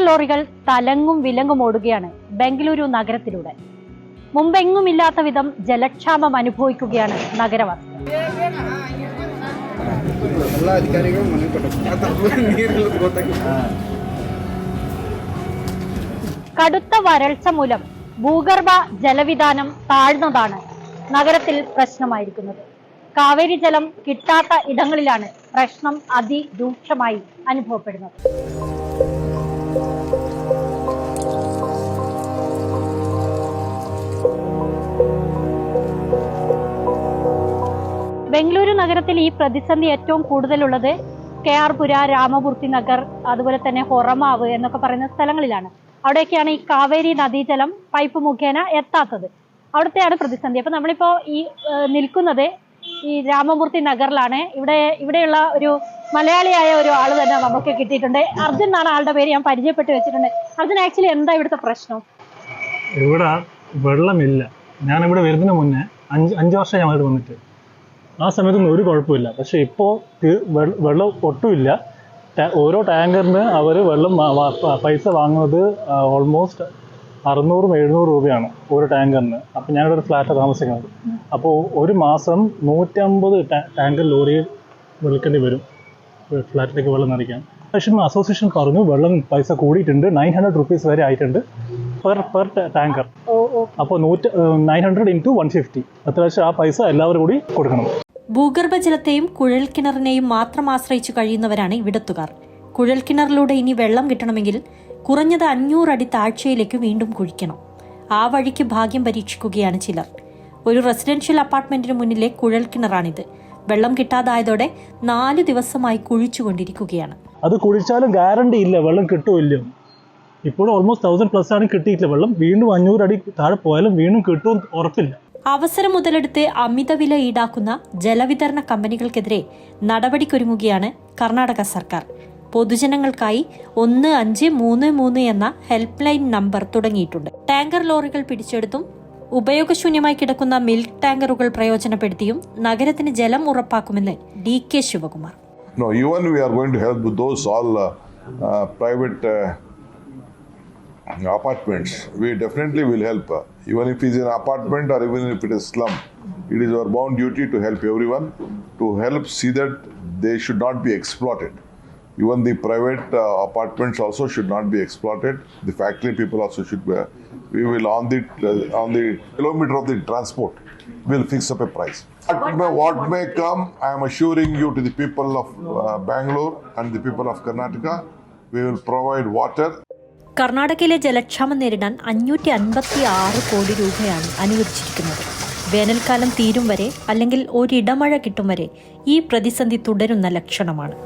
ലോറികൾ തലങ്ങും വിലങ്ങും ഓടുകയാണ് ബംഗളൂരു നഗരത്തിലൂടെ. മുമ്പെങ്ങുമില്ലാത്ത വിധം ജലക്ഷാമം അനുഭവിക്കുകയാണ് നഗരവാസികൾ. കടുത്ത വരൾച്ച മൂലം ഭൂഗർഭ ജലവിതാനം താഴ്ന്നതാണ് നഗരത്തിൽ പ്രശ്നമായിരിക്കുന്നത്. കാവേരി ജലം കിട്ടാത്ത ഇടങ്ങളിലാണ് പ്രശ്നം അതിരൂക്ഷമായി അനുഭവപ്പെടുന്നത്. ബംഗളൂരു നഗരത്തിൽ ഈ പ്രതിസന്ധി ഏറ്റവും കൂടുതലുള്ളത് KR പുര, രാമമൂർത്തി നഗർ, അതുപോലെ തന്നെ ഹൊറമാവ് എന്നൊക്കെ പറയുന്ന സ്ഥലങ്ങളിലാണ്. അവിടെയൊക്കെയാണ് ഈ കാവേരി നദീജലം പൈപ്പ് മുഖേന എത്താത്തത്. അവിടുത്തെയാണ് പ്രതിസന്ധി. അപ്പൊ നമ്മളിപ്പോ ഈ നിൽക്കുന്നത് ഈ രാമമൂർത്തി നഗറിലാണ്. ഇവിടെയുള്ള ഒരു മലയാളിയായ ഒരു ആള് തന്നെ നമുക്ക് കിട്ടിയിട്ടുണ്ട്. അർജുൻ എന്നാണ് ആളുടെ പേര്. ഞാൻ പരിചയപ്പെട്ട് വെച്ചിട്ടുണ്ട്. അർജുൻ, ആക്ച്വലി എന്താ ഇവിടുത്തെ പ്രശ്നം? ഇവിടെ വെള്ളമില്ല. ഞാനിവിടെ വരുന്നതിന് മുന്നേ 5 വർഷം ഞാൻ ഇവിടെ വന്നിട്ട് ആ സമയത്തൊന്നും ഒരു കുഴപ്പമില്ല. പക്ഷെ ഇപ്പോൾ വെള്ളം ഒട്ടുമില്ല. ഓരോ ടാങ്കറിന് അവർ വെള്ളം പൈസ വാങ്ങുന്നത് ഓൾമോസ്റ്റ് 600-700 രൂപയാണ് ഓരോ ടാങ്കറിന്. അപ്പോൾ ഞാനിവിടെ ഒരു ഫ്ലാറ്റാണ് താമസിക്കുന്നത്. അപ്പോൾ ഒരു മാസം 150 ടാങ്കർ ലോറി വിളിക്കേണ്ടി വരും ഫ്ലാറ്റിലേക്ക് വെള്ളം നിറയ്ക്കാൻ. അസോസിയേഷൻ പറഞ്ഞു വെള്ളം പൈസ കൂടിയിട്ടുണ്ട്, 900 rupees വരെ ആയിട്ടുണ്ട് പെർ ടാങ്കർ. അപ്പോൾ 900 into 150 അത്യാവശ്യം ആ പൈസ എല്ലാവരും കൂടി കൊടുക്കണം. ഭൂഗർഭജലത്തെയും കുഴൽക്കിണറിനെയും മാത്രം ആശ്രയിച്ചു കഴിയുന്നവരാണ് ഇവിടത്തുകാർ. കുഴൽക്കിണറിലൂടെ ഇനി വെള്ളം കിട്ടണമെങ്കിൽ കുറഞ്ഞത് 500 അടി താഴ്ചയിലേക്ക് വീണ്ടും കുഴിക്കണം. ആ വഴിക്ക് ഭാഗ്യം പരീക്ഷിക്കുകയാണ് ചിലർ. ഒരു റെസിഡൻഷ്യൽ അപ്പാർട്ട്മെന്റിന് മുന്നിലെ കുഴൽക്കിണറാണിത്. വെള്ളം കിട്ടാതായതോടെ 4 ദിവസമായി കുഴിച്ചുകൊണ്ടിരിക്കുകയാണ്. അത് കുഴിച്ചാലും ഗ്യാരണ്ടി ഇല്ല വെള്ളം കിട്ടുമില്ല. ഇപ്പോൾ ഓൾമോസ്റ്റ് 1000+ ആണ് കിട്ടിയിട്ടില്ല വെള്ളം. വീണ്ടും 500 അടി താഴെ പോയാലും വീണ്ടും കിട്ടുമെന്ന് ഉറപ്പില്ല. അവസരം മുതലെടുത്ത് അമിതവില ഈടാക്കുന്ന ജലവിതരണ കമ്പനികൾക്കെതിരെ നടപടിക്കൊരുങ്ങുകയാണ് കർണാടക സർക്കാർ. പൊതുജനങ്ങൾക്കായി 1533 എന്ന ഹെൽപ്പ് ലൈൻ നമ്പർ തുടങ്ങിയിട്ടുണ്ട്. ടാങ്കർ ലോറികൾ പിടിച്ചെടുത്തും ഉപയോഗശൂന്യമായി കിടക്കുന്ന മിൽക്ക് ടാങ്കറുകൾ പ്രയോജനപ്പെടുത്തിയും നഗരത്തിന് ജലം ഉറപ്പാക്കുമെന്ന് DK Shivakumar. No, even we are going to help those all private apartments. We definitely will help. Even if it is an apartment or even if it is slum, it is our bound duty to help everyone, to help see that they should not be exploited. Even the private apartments also should not be exploited. The factory people also should be. We will on the kilometer of the transport, we'll fix up a price. What may come, I am assuring you to the people of Bangalore and the people of Karnataka, we will provide water. കർണാടകയിലെ ജലക്ഷാമം നേരിടാൻ 556 കോടി രൂപയാണ് അനുവദിച്ചിരിക്കുന്നത്. വേനൽക്കാലം തീരും വരെ അല്ലെങ്കിൽ ഒരിടമഴ കിട്ടും വരെ ഈ പ്രതിസന്ധി തുടരുന്ന ലക്ഷണമാണ്.